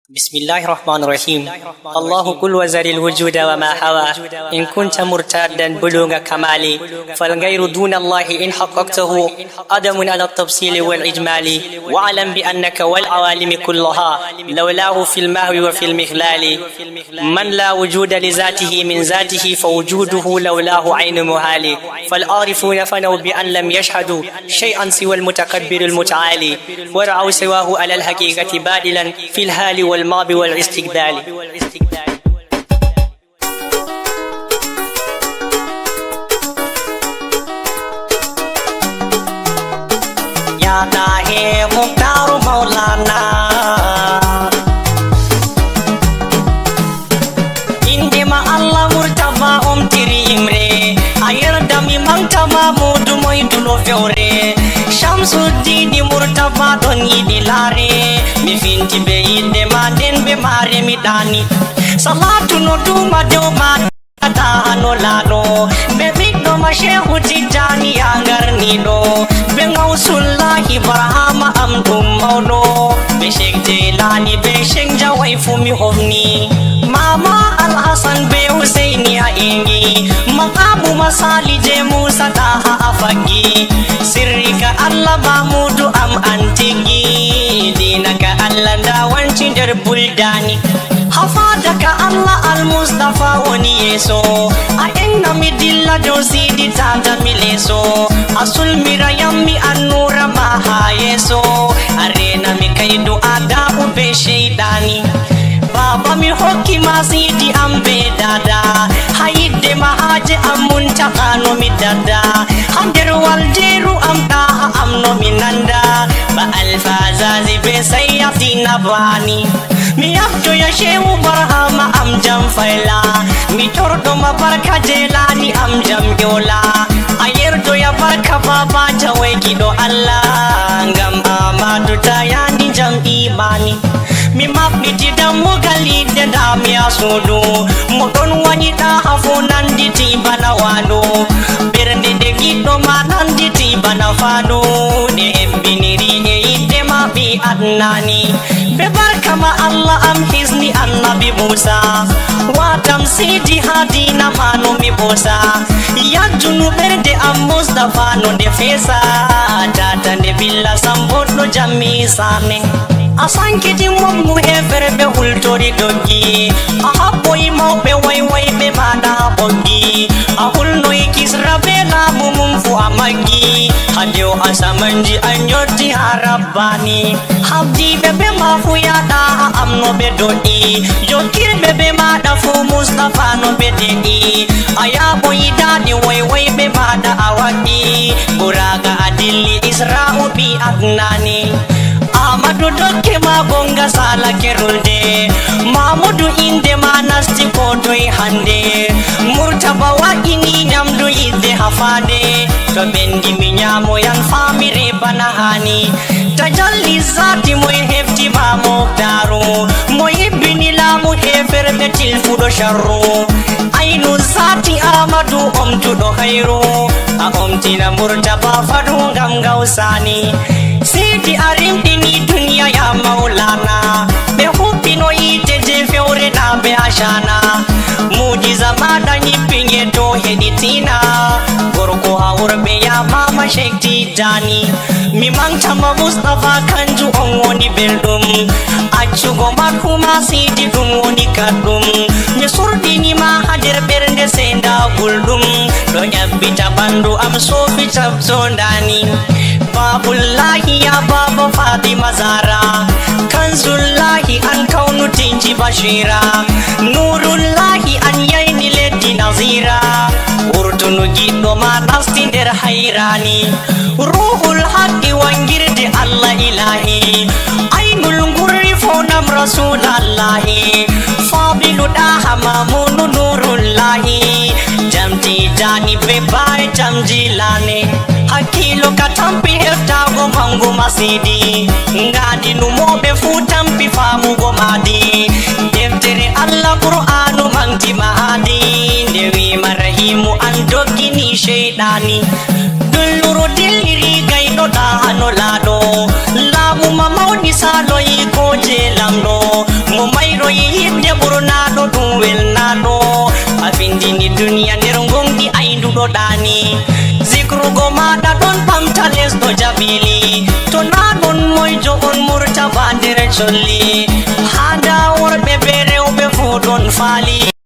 بسم الله الرحمن الرحيم. الله كل وزر الوجود وما حوى. إن كنت مرتادا بلوغ كمالي فالغير دون الله إن حققته أدم على التفصيل والإجمال. واعلم بأنك والعوالم كلها لولاه في المهو وفي المخلال. من لا وجود لذاته من ذاته فوجوده لولاه عين محال. فالعارفون فنوا بأن لم يشهدوا شيئا سوى المتكبر المتعالي ورعوا سواه على الحقيقة بادلا في الهال والماضي والاستقبال. يا dahe Mukhatâru Maulana indema Allah Murtadba tirimre ayar dami mangtama mudu moy duno fiore Shamsuddin Murtadba don idilare mi finti be inde manden be mare mi dani salatu no duma duma ta no lano be biddo ma shehu tijani angarni do be ngausullahi barhama amdum mauno be sheikh jelani be sheikh jawai fumi hovni mama al hasan be husaini a ingi maqabu masali je musa daha afagi sirrika allah mahmudu am antigi dinaka allah dawanci der buldani hafadaka allah al mustafa woni yeso a enna mi dilla do sidi tata mi leso asul mira yammi annura maha yeso arena mi kaidu ada ube sheidani baba mi hokki masidi ambe dada hayde mahaje amunta kano mi dada hander walderu amda amno minanda ba alfazazi be sayyati nabani mi abdo ya shehu barhama am jam faila mi tordo ma barka jelani am jam yola ayerdo ya barka baba jawe gido allah ngam amadu tayani jam imani mi mabni tidam mogali de dam ya sodo modon wani da hafo nandi tibana wado bernde de gido ma nandi tibana fado de biniri e ide ma bi adnani be barka ma allah am hizni annabi musa watam sidi hadina mano mi bosa ya junu berde am mustafa no de fesa tata de billa sambodo jammi sane asankiti mommu hefere be hultori doggi aha boy mawbe way be mada boggi ahul noy kisra be la mumum fu amagi hadio asamanji anyoti harabani habdi bebe mafu yada amno be dodi jokir bebe mada fu mustafa no be dedi aya boy dadi way be mada awadi buraga adili isra'u bi adnani Amadu dokke ma bonga sala kerulde Mamudu inde ma nasti kodoi hande Murtaba wa ini nyamdu ide hafade To bendi minyamo yan famire banahani Tajalli zati moy hefti ma Mukhatâru Moy binila mu hefer betil fudo sharru Ainu zati Amadu omtudo khairu A omtina Murtaba fadu ngam gausani Sidi arim dini dunia ya Maulana be hupino ite je feure na be ashana mujiza madani pinge to heditina gorko haur be ya mama sheikh tijani mi mangta ma mustafa kanju on woni beldum accugo makuma sidi dum woni kadum mi surdini ma hader bernde senda guldum do yabbita bandu am sofi tabzondani babullahi ya baba fatima zara kanzullahi an kaunu tinji bashira nurullahi an yaini leddi nazira urtunu giddo ma nasti der hayrani ruhul haqqi wangirde allah ilahi ainul gurri fonam rasulallahi fabilu daha mamunu nurullahi jamti jani be bay jamjilane hakilo katampi heftago mangu masidi ngadi numobe futampi famu go madi deftere allah qur'anu mangti mahadi dewi marahimu andogini sheidani dulluru dilliri gaido da hano lado lamu mamaudi salo yi koje lamdo findini duniya nder gonɗi ayduɗo ɗani zikrugo maɗa ɗon ɓamta lesɗo jabili to na ɗon moyjo on Murtaba nder colli hada worɓe be rewɓe fu ɗon faali.